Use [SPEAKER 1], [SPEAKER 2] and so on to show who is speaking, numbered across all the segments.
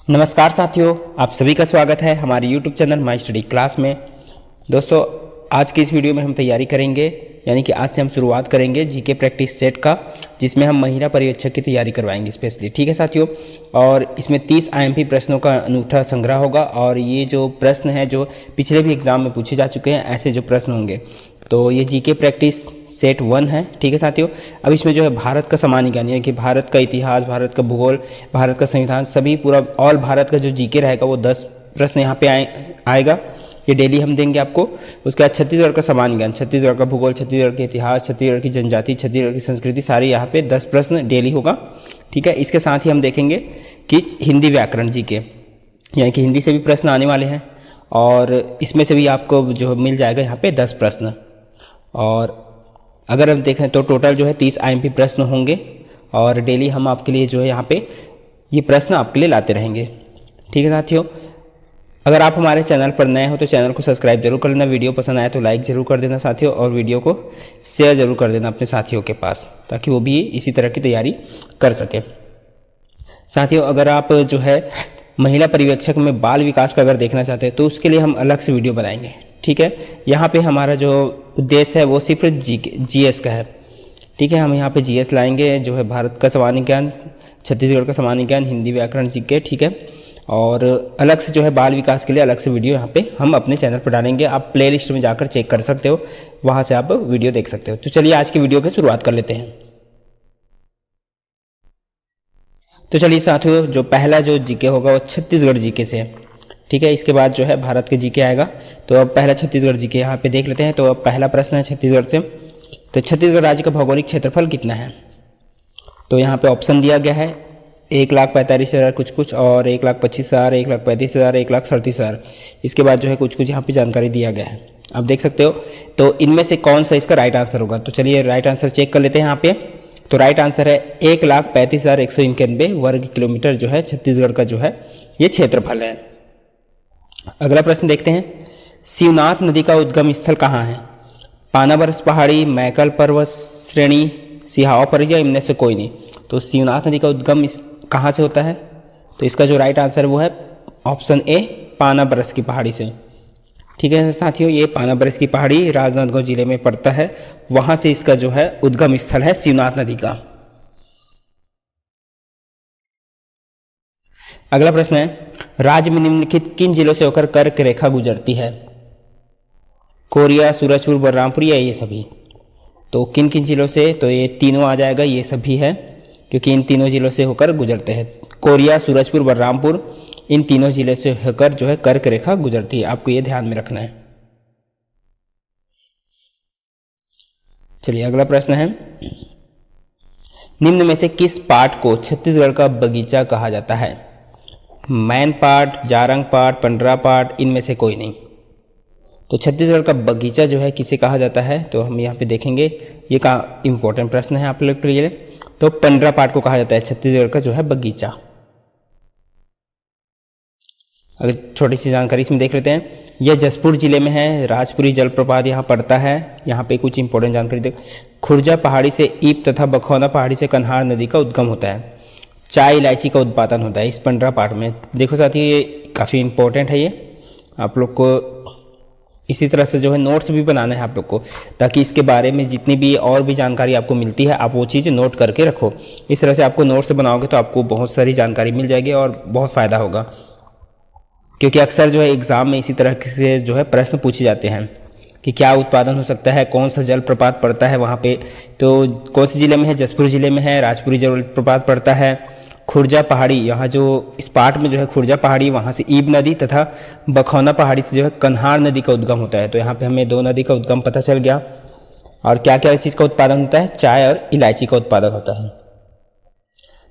[SPEAKER 1] नमस्कार साथियों, आप सभी का स्वागत है हमारे YouTube channel my study class में। दोस्तों, आज की इस वीडियो में हम तैयारी करेंगे, यानी कि आज से हम शुरुआत करेंगे जीके प्रैक्टिस सेट का, जिसमें हम महिला पर्यवेक्षक की तैयारी करवाएंगे स्पेशली। ठीक है साथियों, और इसमें 30 IMP प्रश्नों का अनूठा संग्रह होगा। और ये जो प्रश्न है जो पिछले भी एग्जाम में पूछे जा चुके हैं, ऐसे जो प्रश्न होंगे, तो ये जीके प्रैक्टिस सेट 1 है। ठीक है साथियों, अब इसमें जो है भारत का सामान्य ज्ञान, यानी कि भारत का इतिहास, भारत का भूगोल, भारत का संविधान, सभी पूरा ऑल भारत का जो जीके रहेगा वो 10 प्रश्न यहाँ पे आएगा। ये डेली हम देंगे आपको। उसके बाद छत्तीसगढ़ का सामान्य ज्ञान, छत्तीसगढ़ का भूगोल, छत्तीसगढ़ के इतिहास, छत्तीसगढ़ की जनजाति, छत्तीसगढ़ की संस्कृति, सारी यहाँ पे 10 प्रश्न डेली होगा। ठीक है, इसके साथ ही हम देखेंगे कि हिंदी व्याकरण जीके, यानी कि हिंदी से भी प्रश्न आने वाले हैं, और इसमें से भी आपको जो मिल जाएगा यहाँ पे 10 प्रश्न। और अगर हम देखें तो टोटल जो है 30 IMP प्रश्न होंगे, और डेली हम आपके लिए जो है यहाँ पे ये प्रश्न आपके लिए लाते रहेंगे। ठीक है साथियों, अगर आप हमारे चैनल पर नए हो तो चैनल को सब्सक्राइब जरूर कर लेना, वीडियो पसंद आए तो लाइक जरूर कर देना साथियों, और वीडियो को शेयर जरूर कर देना अपने साथियों के पास, ताकि वो भी इसी तरह की तैयारी कर सके। साथियों, अगर आप जो है महिला पर्यवेक्षक में बाल विकास का अगर देखना चाहते हैं तो उसके लिए हम अलग से वीडियो बनाएंगे। ठीक है, यहाँ पे हमारा जो उद्देश्य है वो सिर्फ जीएस का है। ठीक है, हम यहाँ पे जीएस लाएंगे, जो है भारत का सामान्य ज्ञान, छत्तीसगढ़ का सामान्य ज्ञान, हिंदी व्याकरण जीके। ठीक है, और अलग से जो है बाल विकास के लिए अलग से वीडियो यहाँ पे हम अपने चैनल पर डालेंगे। आप प्ले लिस्ट में जाकर चेक कर सकते हो, वहाँ से आप वीडियो देख सकते हो। तो चलिए आज की वीडियो की शुरुआत कर लेते हैं। तो चलिए साथियों, जो पहला जो जीके होगा वो छत्तीसगढ़ जीके से है। ठीक है, इसके बाद जो है भारत के जीके आएगा। तो अब पहला छत्तीसगढ़ जीके यहाँ पे देख लेते हैं। तो अब पहला प्रश्न है छत्तीसगढ़ से। तो छत्तीसगढ़ राज्य का भौगोलिक क्षेत्रफल कितना है? तो यहाँ पे ऑप्शन दिया गया है 1,45,000 कुछ, और 1,25,000, 1,35,000, 1,37,000। इसके बाद जो है कुछ यहाँ पे जानकारी दिया गया है, आप देख सकते हो। तो इनमें से कौन सा इसका राइट आंसर होगा? तो चलिए राइट आंसर चेक कर लेते हैं यहाँ पे। तो राइट आंसर है 1,35,191 वर्ग किलोमीटर जो है छत्तीसगढ़ का जो है ये क्षेत्रफल है। अगला प्रश्न देखते हैं, शिवनाथ नदी का उद्गम स्थल कहाँ है? पानाबरस पहाड़ी, मैकल पर्वत श्रेणी, सिहावा पर्वत, या इनमें से कोई नहीं। तो शिवनाथ नदी का उद्गम कहाँ से होता है? तो इसका जो राइट आंसर वो है ऑप्शन ए, पानाबरस की पहाड़ी से। ठीक है साथियों, ये पानाबरस की पहाड़ी राजनांदगांव जिले में पड़ता है, वहां से इसका जो है उद्गम स्थल है शिवनाथ नदी का। अगला प्रश्न है, राज्य में निम्नलिखित किन जिलों से होकर कर्क रेखा गुजरती है? कोरिया, सूरजपुर, बलरामपुर, या ये सभी? तो किन किन जिलों से? तो ये तीनों आ जाएगा, ये सभी है, क्योंकि इन तीनों जिलों से होकर गुजरते हैं। कोरिया, सूरजपुर, बलरामपुर, इन तीनों जिले से होकर जो है कर्क रेखा गुजरती है, आपको ये ध्यान में रखना है। चलिए अगला प्रश्न है, निम्न में से किस पाठ को छत्तीसगढ़ का बगीचा कहा जाता है? मैन पाठ, जारंग पाठ, पंडरा पाठ, इनमें से कोई नहीं। तो छत्तीसगढ़ का बगीचा जो है किसे कहा जाता है? तो हम यहाँ पे देखेंगे, ये का इंपॉर्टेंट प्रश्न है आप लोग के लिए। तो पंडरा पाठ को कहा जाता है छत्तीसगढ़ का जो है बगीचा। अगर छोटी सी जानकारी इसमें देख लेते हैं, यह जसपुर जिले में है, राजपुरी जलप्रपात यहाँ पड़ता है। यहाँ पे कुछ इंपॉर्टेंट जानकारी देख, खुर्जा पहाड़ी से ईप तथा बखौना पहाड़ी से कन्हार नदी का उद्गम होता है। चाय इलायची का उत्पादन होता है इस पंडरा पाठ में। देखो साथियों, ये काफ़ी इंपॉर्टेंट है, ये आप लोग को इसी तरह से जो है नोट्स भी बनाना है आप लोग को, ताकि इसके बारे में जितनी भी और भी जानकारी आपको मिलती है आप वो चीज़ नोट करके रखो। इस तरह से आपको नोट्स बनाओगे तो आपको बहुत सारी जानकारी मिल जाएगी और बहुत फ़ायदा होगा, क्योंकि अक्सर जो है एग्ज़ाम में इसी तरह से जो है प्रश्न पूछे जाते हैं कि क्या उत्पादन हो सकता है, कौन सा जलप्रपात पड़ता है वहाँ पे। तो कौन से जिले में है? जसपुर जिले में है, राजपुरी जलप्रपात पड़ता है। खुर्जा पहाड़ी, यहाँ जो इस पाठ में जो है खुर्जा पहाड़ी, वहाँ से ईब नदी तथा बखौना पहाड़ी से जो है कन्हार नदी का उद्गम होता है। तो यहाँ पे हमें 2 नदी का उद्गम पता चल गया। और क्या क्या चीज़ का उत्पादन होता है? चाय और इलायची का उत्पादन होता है।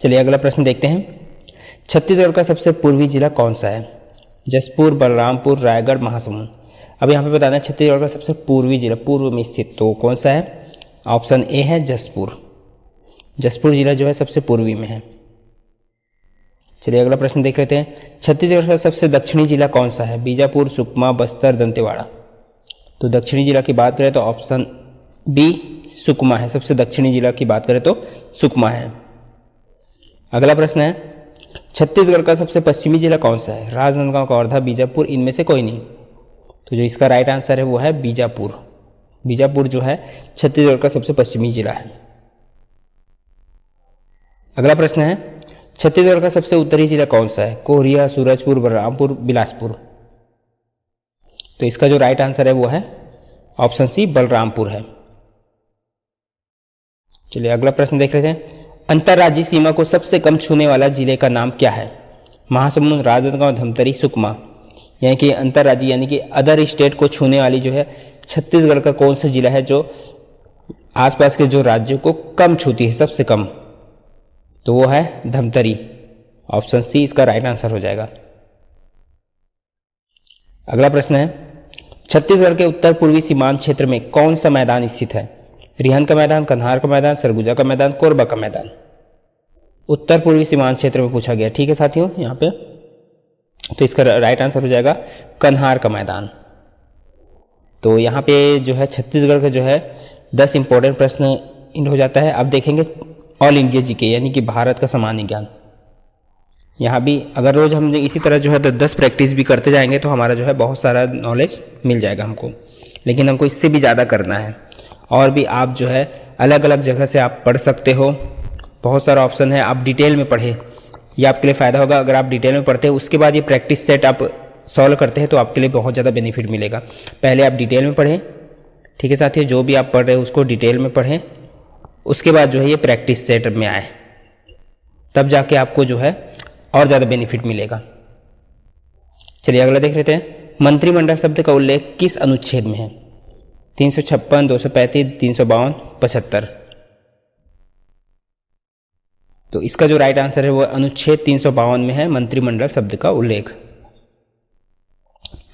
[SPEAKER 1] चलिए अगला प्रश्न देखते हैं, छत्तीसगढ़ का सबसे पूर्वी जिला कौन सा है? जसपुर, बलरामपुर, रायगढ़, महासमुंद। अब यहाँ पे बताना है छत्तीसगढ़ का सबसे पूर्वी जिला, पूर्व में स्थित, तो कौन सा है? ऑप्शन ए है जसपुर। जसपुर जिला जो है सबसे पूर्वी में है। चलिए अगला प्रश्न देख लेते हैं, छत्तीसगढ़ का सबसे दक्षिणी जिला कौन सा है? बीजापुर, सुकमा, बस्तर, दंतेवाड़ा। तो दक्षिणी जिला की बात करें तो ऑप्शन बी सुकमा है, सबसे दक्षिणी जिला की बात करें तो सुकमा है। अगला प्रश्न है, छत्तीसगढ़ का सबसे पश्चिमी जिला कौन सा है? राजनांदगांव, कवर्धा, बीजापुर, इनमें से कोई नहीं। तो जो इसका राइट आंसर है वो है बीजापुर। बीजापुर जो है छत्तीसगढ़ का सबसे पश्चिमी जिला है। अगला प्रश्न है, छत्तीसगढ़ का सबसे उत्तरी जिला कौन सा है? कोरिया, सूरजपुर, बलरामपुर, बिलासपुर। तो इसका जो राइट आंसर है वो है ऑप्शन सी, बलरामपुर है। चलिए अगला प्रश्न देख लेते हैं। अंतर्राज्यीय सीमा को सबसे कम छूने वाला जिले का नाम क्या है? महासमुंद, राजनांदगांव, धमतरी, सुकमा। यानी कि अंतर्राज्यीय यानी कि अदर स्टेट को छूने वाली जो है छत्तीसगढ़ का कौन सा जिला है जो आसपास के जो राज्यों को कम छूती है, सबसे कम? तो वो है धमतरी। ऑप्शन सी इसका राइट आंसर हो जाएगा। अगला प्रश्न है, छत्तीसगढ़ के उत्तर पूर्वी सीमांत क्षेत्र में कौन सा मैदान स्थित है? रिहंद का मैदान, कन्हार का मैदान, सरगुजा का मैदान, कोरबा का मैदान। उत्तर पूर्वी सीमांत क्षेत्र में पूछा गया, ठीक है साथियों यहाँ पे। तो इसका राइट आंसर हो जाएगा कन्हार का मैदान। तो यहाँ पे जो है छत्तीसगढ़ का जो है 10 इंपॉर्टेंट प्रश्न इन हो जाता है। अब देखेंगे ऑल इंडिया जीके यानी कि भारत का सामान्य ज्ञान। यहाँ भी अगर रोज हम इसी तरह जो है 10 प्रैक्टिस भी करते जाएंगे तो हमारा जो है बहुत सारा नॉलेज मिल जाएगा हमको, लेकिन हमको इससे भी ज़्यादा करना है। और भी आप जो है अलग अलग जगह से आप पढ़ सकते हो, बहुत सारा ऑप्शन है, आप डिटेल में पढ़े, ये आपके लिए फ़ायदा होगा। अगर आप डिटेल में पढ़ते हैं उसके बाद ये प्रैक्टिस सेट आप सॉल्व करते हैं तो आपके लिए बहुत ज़्यादा बेनिफिट मिलेगा। पहले आप डिटेल में पढ़ें, ठीक है साथियों, जो भी आप पढ़ रहे हैं उसको डिटेल में पढ़ें, उसके बाद जो है ये प्रैक्टिस सेट में आए, तब जाके आपको जो है और ज़्यादा बेनिफिट मिलेगा। चलिए अगला देख लेते हैं। मंत्रिमंडल शब्द का उल्लेख किस अनुच्छेद में है? 356, 235, 352, 75। तो इसका जो राइट आंसर है वो अनुच्छेद 352 में है मंत्रिमंडल शब्द का उल्लेख।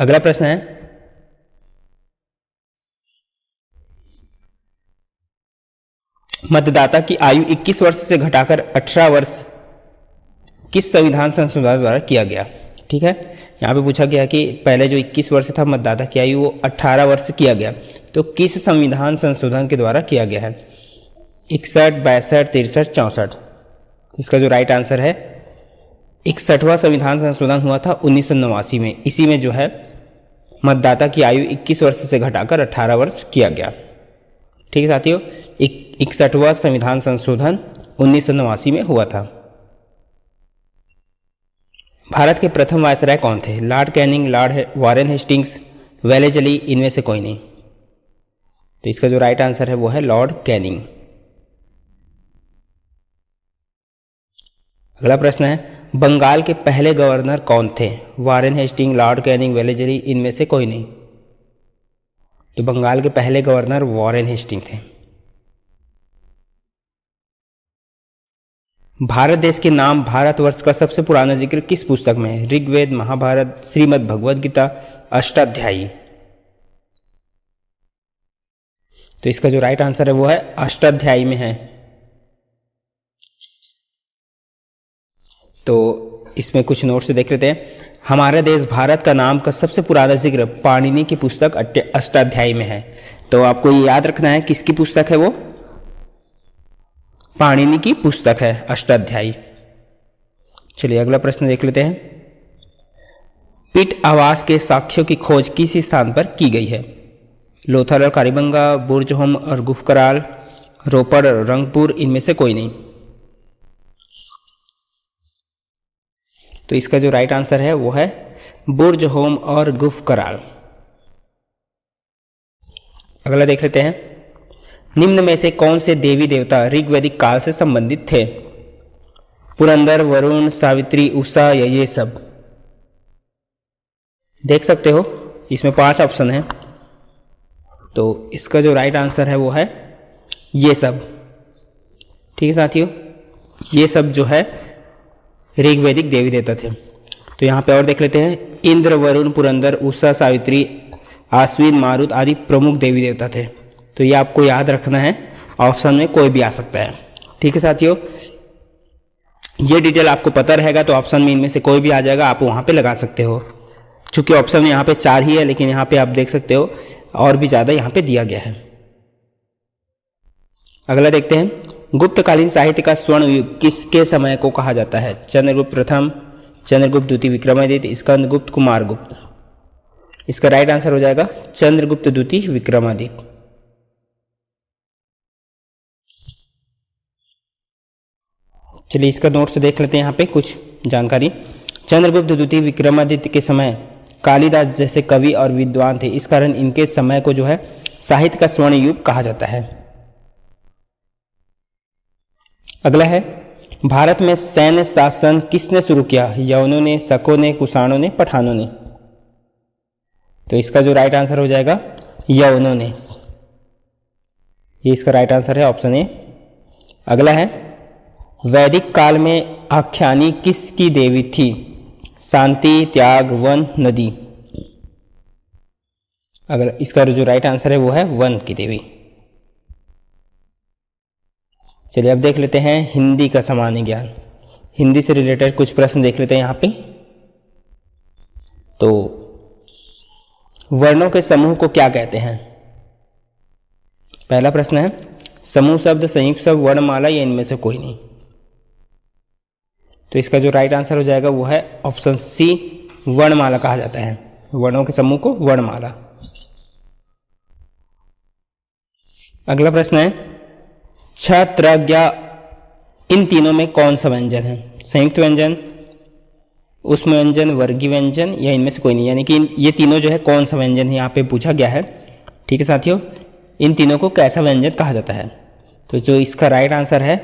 [SPEAKER 1] अगला प्रश्न है, मतदाता की आयु 21 वर्ष से घटाकर 18 वर्ष किस संविधान संशोधन द्वारा किया गया? ठीक है, यहाँ पे पूछा गया कि पहले जो 21 वर्ष था मतदाता की आयु वो 18 वर्ष किया गया, तो किस संविधान संशोधन के द्वारा किया गया है? 61, 62, 63, 64। इसका जो राइट आंसर है 61वां संविधान संशोधन हुआ था 1989 में। इसी में जो है मतदाता की आयु 21 वर्ष से घटाकर 18 वर्ष किया गया। ठीक है साथियों, 61वां संविधान संशोधन 1989 में हुआ था। भारत के प्रथम वायसराय कौन थे? Lord Canning, Lord Warren Hastings, Wellesley, इनमें से कोई नहीं। तो इसका जो राइट आंसर है वो है लॉर्ड कैनिंग। अगला प्रश्न है, बंगाल के पहले गवर्नर कौन थे? Warren Hasting, Lord Canning, Wellesley, इनमें से कोई नहीं। तो बंगाल के पहले गवर्नर वारेन हेस्टिंग थे। भारत देश के नाम भारतवर्ष का सबसे पुराना जिक्र किस पुस्तक में है? ऋग्वेद, महाभारत, श्रीमद् भगवद गीता, अष्टाध्यायी। तो इसका जो राइट आंसर है वो है अष्टाध्यायी में है। तो इसमें कुछ नोट्स देख लेते हैं। हमारे देश भारत का नाम का सबसे पुराना जिक्र पाणिनि की पुस्तक अष्टाध्यायी में है। तो आपको ये याद रखना है किसकी पुस्तक है वो? पाणिनि की पुस्तक है अष्टाध्यायी। चलिए अगला प्रश्न देख लेते हैं। पीठ आवास के साक्ष्यों की खोज किस स्थान पर की गई है? लोथल और कारीबंगा, बुर्जहोम और गुफकराल, रोपड़, रंगपुर, इनमें से कोई नहीं। तो इसका जो राइट आंसर है वो है बुर्जहोम और गुफकराल। अगला देख लेते हैं। निम्न में से कौन से देवी देवता ऋग्वैदिक काल से संबंधित थे? पुरंदर, वरुण, सावित्री, उषा या ये सब? देख सकते हो इसमें 5 ऑप्शन है। तो इसका जो राइट आंसर है वो है ये सब। ठीक है साथियों, ये सब जो है ऋग्वैदिक देवी देवता थे। तो यहाँ पे और देख लेते हैं। इंद्र, वरुण, पुरंदर, उषा, सावित्री, आश्विन, मारुत आदि प्रमुख देवी देवता थे। तो ये आपको याद रखना है, ऑप्शन में कोई भी आ सकता है। ठीक है साथियों, ये डिटेल आपको पता रहेगा तो ऑप्शन में इनमें से कोई भी आ जाएगा, आप वहां पे लगा सकते हो। चूंकि ऑप्शन में यहाँ पे 4 ही है, लेकिन यहाँ पे आप देख सकते हो और भी ज्यादा यहाँ पे दिया गया है। अगला देखते हैं। गुप्तकालीन साहित्य का स्वर्ण युग किसके समय को कहा जाता है? चंद्रगुप्त प्रथम, चंद्रगुप्त द्वितीय, विक्रमादित्य, स्कंदगुप्त, कुमारगुप्त। इसका राइट आंसर हो जाएगा चंद्रगुप्त द्वितीय, विक्रमादित्य। चलिए इसका नोट्स देख लेते हैं यहाँ पे कुछ जानकारी। चंद्रगुप्त द्वितीय विक्रमादित्य के समय कालिदास जैसे कवि और विद्वान थे, इस कारण इनके समय को जो है साहित्य का स्वर्ण युग कहा जाता है। अगला है, भारत में सैन्य शासन किसने शुरू किया? यवनों ने, शकों ने, कुषाणों ने, पठानों ने। तो इसका जो राइट आंसर हो जाएगा यवनों ने। ये इसका राइट आंसर है, ऑप्शन ए। अगला है, वैदिक काल में आख्यानी किसकी देवी थी? शांति, त्याग, वन, नदी। अगर इसका जो राइट आंसर है वो है वन की देवी। चलिए अब देख लेते हैं हिंदी का सामान्य ज्ञान। हिंदी से रिलेटेड कुछ प्रश्न देख लेते हैं यहाँ पे। तो वर्णों के समूह को क्या कहते हैं? पहला प्रश्न है, समूह शब्द, संयुक्त शब्द, वर्णमाला या इनमें से कोई नहीं। तो इसका जो राइट आंसर हो जाएगा वो है ऑप्शन सी, वर्णमाला कहा जाता है। वर्णों के समूह को वर्णमाला। अगला प्रश्न है, छ, त्र, ज्ञ, इन तीनों में कौन सा व्यंजन है? संयुक्त व्यंजन, उष्म व्यंजन, वर्गीय व्यंजन या इनमें से कोई नहीं। यानी कि ये तीनों जो है कौन सा व्यंजन है यहाँ पे पूछा गया है। ठीक है साथियों, इन तीनों को कैसा व्यंजन कहा जाता है? तो जो इसका राइट आंसर है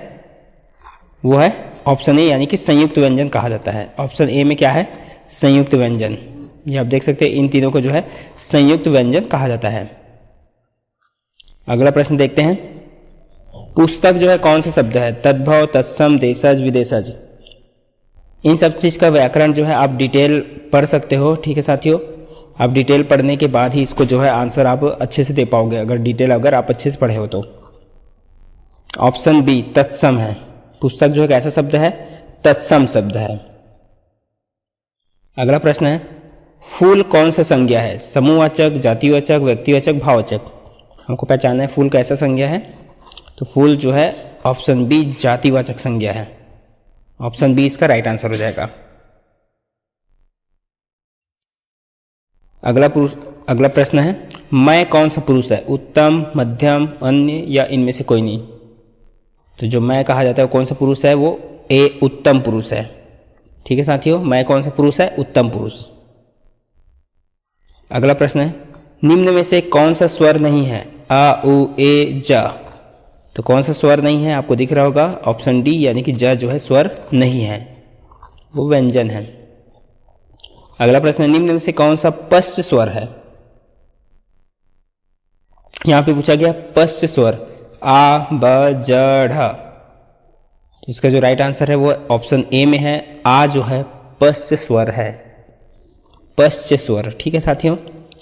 [SPEAKER 1] वो है ऑप्शन ए, यानी कि संयुक्त व्यंजन कहा जाता है। ऑप्शन ए में क्या है? संयुक्त व्यंजन। ये आप देख सकते हैं, इन तीनों को जो है संयुक्त व्यंजन कहा जाता है। अगला प्रश्न देखते हैं, पुस्तक जो है कौन सा शब्द है? तद्भव, तत्सम, देशज, विदेशज। इन सब चीज का व्याकरण जो है आप डिटेल पढ़ सकते हो। ठीक है साथियों, आप डिटेल पढ़ने के बाद ही इसको जो है आंसर आप अच्छे से दे पाओगे, अगर आप अच्छे से पढ़े हो तो। ऑप्शन बी तत्सम है। पुस्तक जो है कैसा शब्द है? तत्सम शब्द है। अगला प्रश्न है, फूल कौन सा संज्ञा है? समूहवाचक, जातिवाचक, व्यक्तिवाचक, भाववाचक। हमको पहचानना है फूल कैसा संज्ञा है। तो फूल जो है ऑप्शन बी जातिवाचक संज्ञा है। ऑप्शन बी इसका राइट आंसर हो जाएगा। अगला प्रश्न है, मैं कौन सा पुरुष है? उत्तम, मध्यम, अन्य या इनमें से कोई नहीं। तो जो मैं कहा जाता है कौन सा पुरुष है? वो ए, उत्तम पुरुष है। ठीक है साथियों, मैं कौन सा पुरुष है? उत्तम पुरुष। अगला प्रश्न है, निम्न में से कौन सा स्वर नहीं है? अ, उ, ए, ज। तो कौन सा स्वर नहीं है? आपको दिख रहा होगा ऑप्शन डी, यानी कि ज जो है स्वर नहीं है, वो व्यंजन है। अगला प्रश्न है, निम्न में से कौन सा पश्च स्वर है? यहां पे पूछा गया पश्च स्वर, आ, ब, ज, ढ। इसका जो राइट आंसर है वो ऑप्शन ए में है, आ जो है पश्च स्वर है, पश्च स्वर। ठीक है साथियों,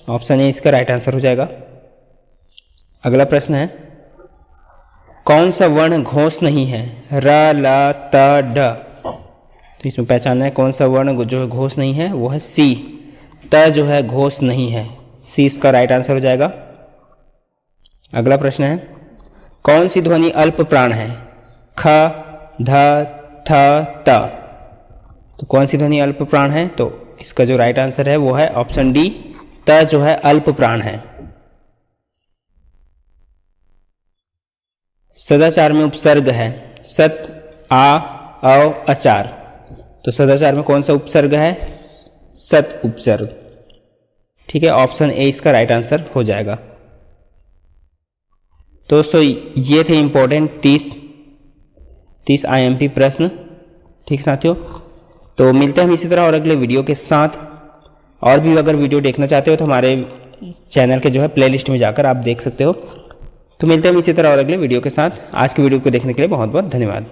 [SPEAKER 1] ऑप्शन ए इसका राइट आंसर हो जाएगा। अगला प्रश्न है, कौन सा वर्ण घोष नहीं है? र, ल, त, ड। तो इसमें पहचानना है कौन सा वर्ण जो है घोष नहीं है, वो है सी, त जो है घोष नहीं है। सी इसका राइट आंसर हो जाएगा। अगला प्रश्न है, कौन सी ध्वनि अल्प प्राण है? ख, ध, थ, त। तो कौन सी ध्वनि अल्प प्राण है? तो इसका जो राइट आंसर है वो है ऑप्शन डी, त जो है अल्प प्राण है। सदाचार में उपसर्ग है सत, आ, औ, अचार। तो सदाचार में कौन सा उपसर्ग है? सत उपसर्ग। ठीक है, ऑप्शन ए इसका राइट आंसर हो जाएगा। दोस्तों ये थे इंपॉर्टेंट 30 IMP प्रश्न। ठीक साथियों, तो मिलते हैं हम इसी तरह और अगले वीडियो के साथ। और भी अगर वीडियो देखना चाहते हो तो हमारे चैनल के जो है प्लेलिस्ट में जाकर आप देख सकते हो। तो मिलते हैं हम इसी तरह और अगले वीडियो के साथ। आज की वीडियो को देखने के लिए बहुत बहुत धन्यवाद।